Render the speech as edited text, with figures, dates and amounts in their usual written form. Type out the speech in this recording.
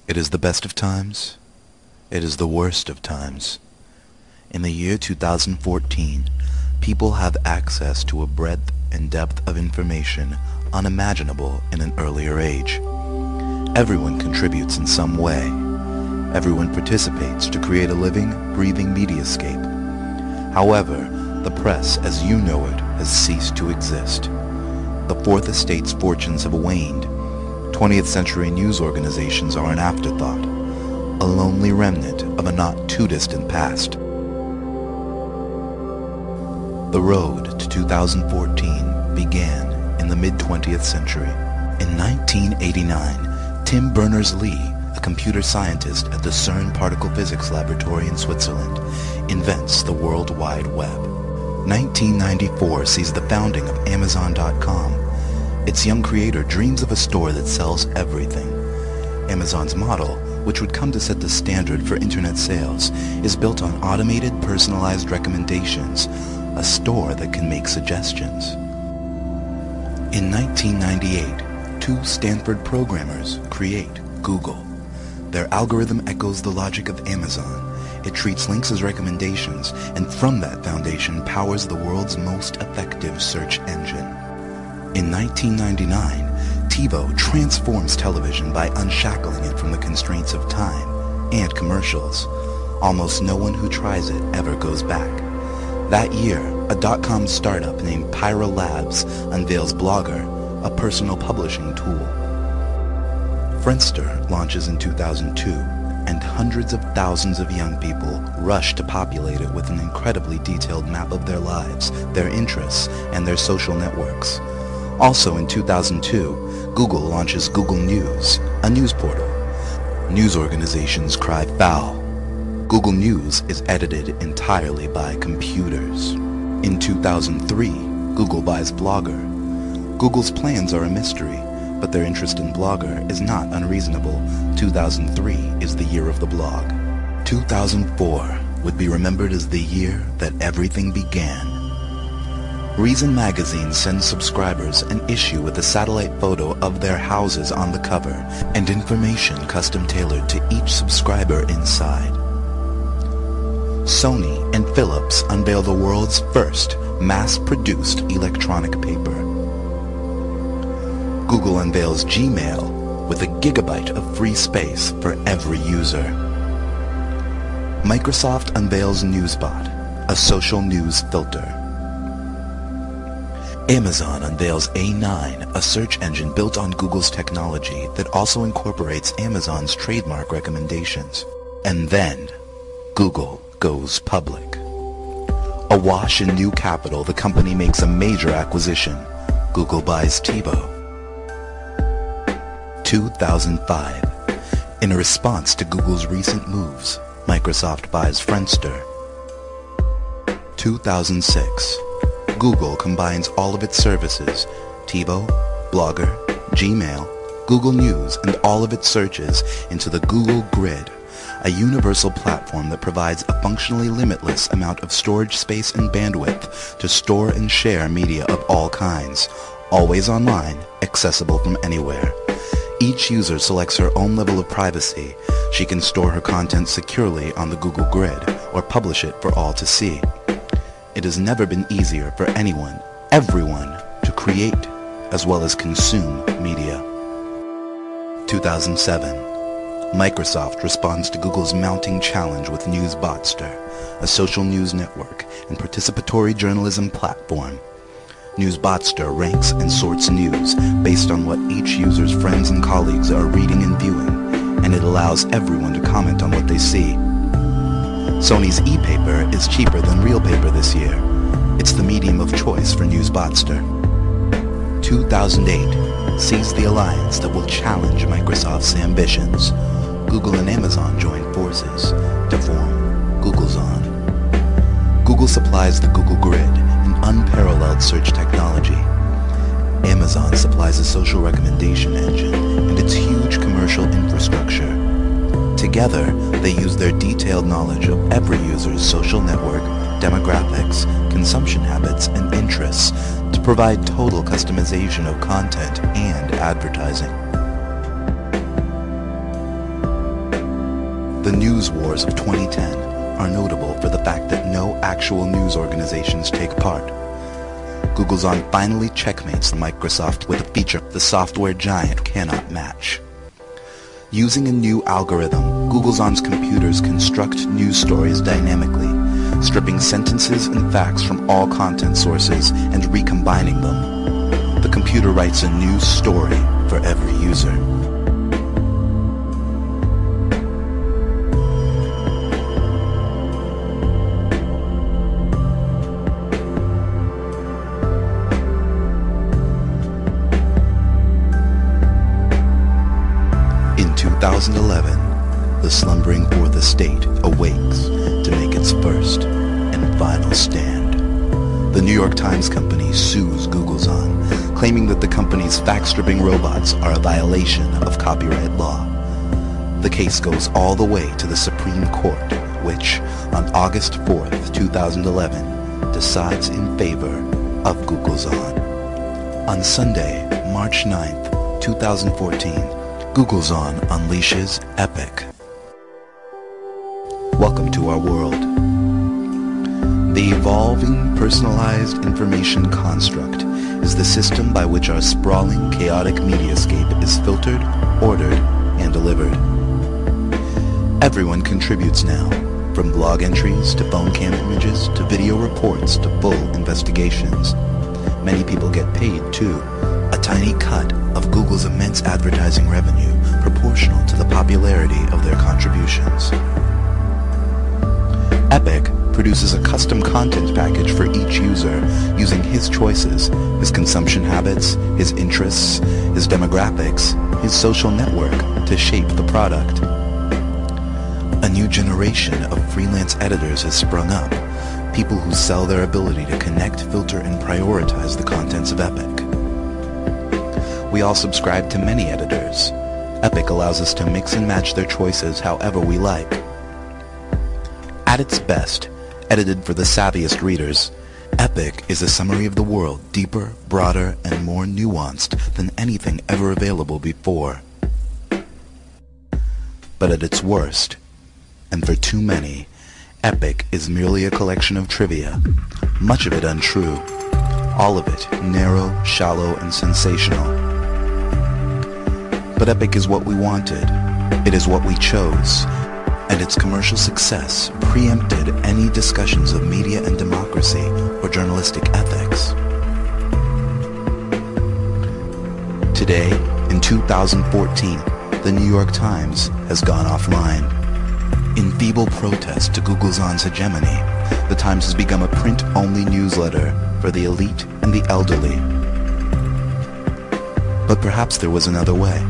It is the best of times. It is the worst of times. In the year 2014, people have access to a breadth and depth of information unimaginable in an earlier age. Everyone contributes in some way. Everyone participates to create a living, breathing mediascape. However, the press as you know it has ceased to exist. The Fourth Estate's fortunes have waned. 20th century news organizations are an afterthought, a lonely remnant of a not too distant past. The road to 2014 began in the mid-20th century. In 1989, Tim Berners-Lee, a computer scientist at the CERN Particle Physics Laboratory in Switzerland, invents the World Wide Web. 1994 sees the founding of Amazon.com. Its young creator dreams of a store that sells everything. Amazon's model, which would come to set the standard for internet sales, is built on automated, personalized recommendations, a store that can make suggestions. In 1998, two Stanford programmers create Google. Their algorithm echoes the logic of Amazon. It treats links as recommendations, and from that foundation powers the world's most effective search engine. In 1999, TiVo transforms television by unshackling it from the constraints of time and commercials. Almost no one who tries it ever goes back. That year, a dot-com startup named Pyra Labs unveils Blogger, a personal publishing tool. Friendster launches in 2002, and hundreds of thousands of young people rush to populate it with an incredibly detailed map of their lives, their interests, and their social networks. Also in 2002, Google launches Google News, a news portal. News organizations cry foul. Google News is edited entirely by computers. In 2003, Google buys Blogger. Google's plans are a mystery, but their interest in Blogger is not unreasonable. 2003 is the year of the blog. 2004 would be remembered as the year that everything began. Reason magazine sends subscribers an issue with a satellite photo of their houses on the cover and information custom tailored to each subscriber inside. Sony and Philips unveil the world's first mass-produced electronic paper. Google unveils Gmail with a gigabyte of free space for every user. Microsoft unveils NewsBot, a social news filter. Amazon unveils A9, a search engine built on Google's technology that also incorporates Amazon's trademark recommendations. And then, Google goes public. Awash in new capital, the company makes a major acquisition. Google buys TiVo. 2005. In a response to Google's recent moves, Microsoft buys Friendster. 2006. Google combines all of its services, TiVo, Blogger, Gmail, Google News, and all of its searches into the Google Grid, a universal platform that provides a functionally limitless amount of storage space and bandwidth to store and share media of all kinds, always online, accessible from anywhere. Each user selects her own level of privacy. She can store her content securely on the Google Grid or publish it for all to see. It has never been easier for anyone, everyone, to create as well as consume media. 2007. Microsoft responds to Google's mounting challenge with Newsbotster, a social news network and participatory journalism platform. Newsbotster ranks and sorts news based on what each user's friends and colleagues are reading and viewing, and it allows everyone to comment on what they see. Sony's e-paper is cheaper than real paper this year. It's the medium of choice for Newsbotster. 2008 sees the alliance that will challenge Microsoft's ambitions. Google and Amazon join forces to form Googlezon. Google supplies the Google Grid, an unparalleled search technology. Amazon supplies a social recommendation engine and its huge commercial infrastructure. Together, they use their detailed knowledge of every user's social network, demographics, consumption habits, and interests to provide total customization of content and advertising. The news wars of 2010 are notable for the fact that no actual news organizations take part. Googlezon finally checkmates Microsoft with a feature the software giant cannot match. Using a new algorithm, Googlezon's computers construct news stories dynamically, stripping sentences and facts from all content sources and recombining them. The computer writes a news story for every user. In 2011, the slumbering Fourth Estate awakes to make its first and final stand. The New York Times Company sues Googlezon, claiming that the company's fact-stripping robots are a violation of copyright law. The case goes all the way to the Supreme Court, which, on August 4th, 2011, decides in favor of Googlezon. On Sunday, March 9th, 2014, Googlezon unleashes Epic. Welcome to our world. The evolving personalized information construct is the system by which our sprawling, chaotic mediascape is filtered, ordered, and delivered. Everyone contributes now, from blog entries to phone cam images to video reports to full investigations. Many people get paid too, a tiny cut of Google's immense advertising revenue proportional to the popularity of their contributions. Epic produces a custom content package for each user using his choices, his consumption habits, his interests, his demographics, his social network to shape the product. A new generation of freelance editors has sprung up, people who sell their ability to connect, filter, and prioritize the contents of Epic. We all subscribe to many editors. Epic allows us to mix and match their choices however we like. At its best, edited for the savviest readers, Epic is a summary of the world deeper, broader, and more nuanced than anything ever available before. But at its worst, and for too many, Epic is merely a collection of trivia, much of it untrue, all of it narrow, shallow, and sensational. But Epic is what we wanted, it is what we chose, and its commercial success preempted any discussions of media and democracy or journalistic ethics. Today, in 2014, the New York Times has gone offline. In feeble protest to Googlezon's hegemony, the Times has become a print-only newsletter for the elite and the elderly. But perhaps there was another way.